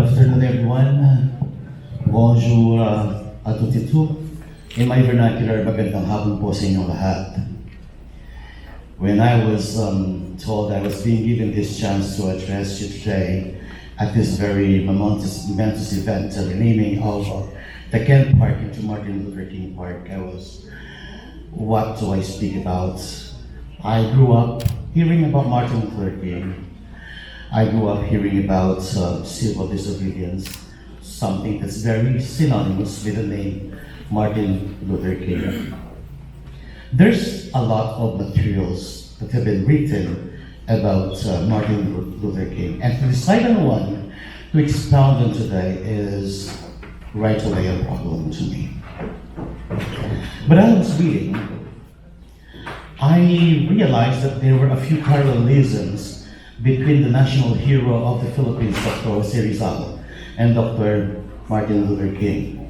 afternoon, everyone. Bonjour à toutes et tous. In my vernacular, magandang hapon po sa inyong lahat. When I was told I was being given this chance to address you today at this very momentous event, the naming of the Kent Park into Martin Luther King Park, I was, what do I speak about? I grew up hearing about Martin Luther King. I grew up hearing about civil disobedience, something that's very synonymous with the name Martin Luther King. There's a lot of materials that have been written about Martin Luther King, and to decide on one to expound on today is right away a problem to me. But I was reading, I realized that there were a few parallelisms between the national hero of the Philippines, Dr. Jose Rizal, and Dr. Martin Luther King.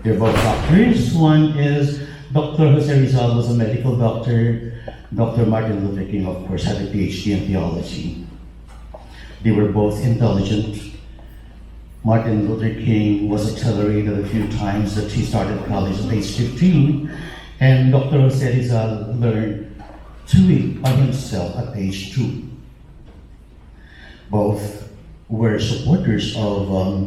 They're both doctors. One is Dr. Jose Rizal was a medical doctor. Dr. Martin Luther King, of course, had a PhD in theology. They were both intelligent. Martin Luther King was accelerated a few times that he started college at age 15, and Dr. Jose Rizal learned to read by himself at age 2. Both were supporters of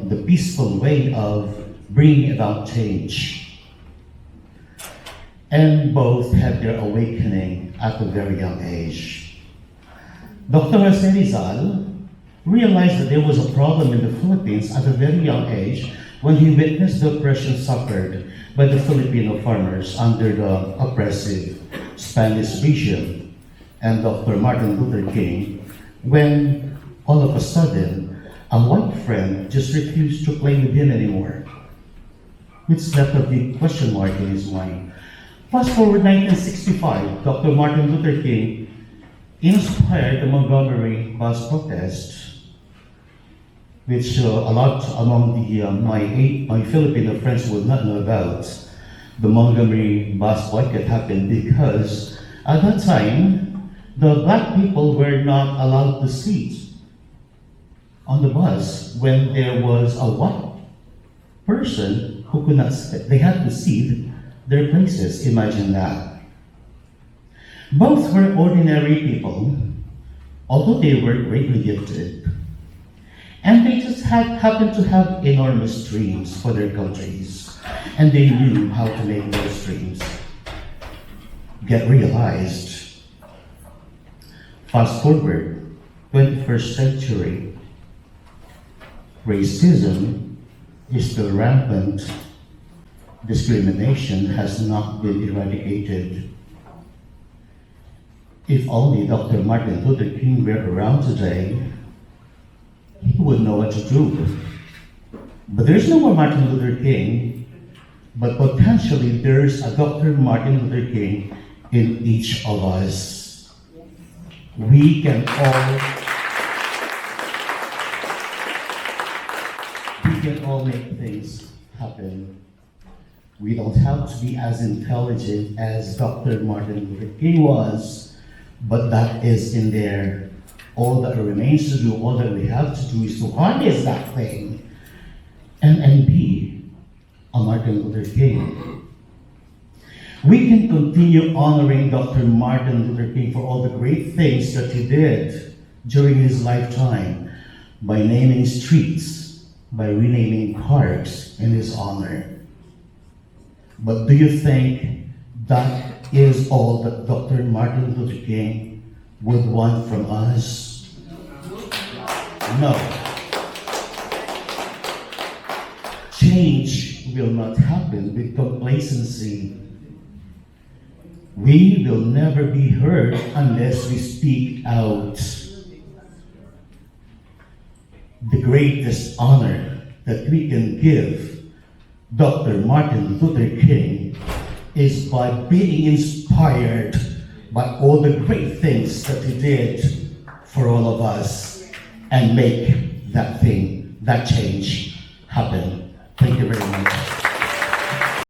the peaceful way of bringing about change. And both had their awakening at a very young age. Dr. Jose Rizal realized that there was a problem in the Philippines at a very young age when he witnessed the oppression suffered by the Filipino farmers under the oppressive Spanish regime. And Dr. Martin Luther King, when all of a sudden, a white friend just refused to play with him anymore, which left a big question mark in his mind. Fast forward 1965, Dr. Martin Luther King inspired the Montgomery bus protest, which a lot among my Filipino friends would not know about. The Montgomery bus boycott happened because at that time, the black people were not allowed to sit on the bus when there was a white person who could not sit. They had to cede their places. Imagine that. Both were ordinary people, although they were greatly gifted. And they just happened to have enormous dreams for their countries. And they knew how to make those dreams get realized. Fast forward, 21st century, racism is still rampant. Discrimination has not been eradicated. If only Dr. Martin Luther King were around today, he would know what to do. But there's no more Martin Luther King, but potentially there's a Dr. Martin Luther King in each of us. We can all make things happen. We don't have to be as intelligent as Dr. Martin Luther King was, but that is in there. All that remains to do, all that we have to do is to harness that thing and be a Martin Luther King. We can continue honoring Dr. Martin Luther King for all the great things that he did during his lifetime by naming streets, by renaming parks in his honor. But do you think that is all that Dr. Martin Luther King would want from us? No. Change will not happen with complacency. We will never be heard unless we speak out. The greatest honor that we can give Dr. Martin Luther King is by being inspired by all the great things that he did for all of us and make that change happen. Thank you very much.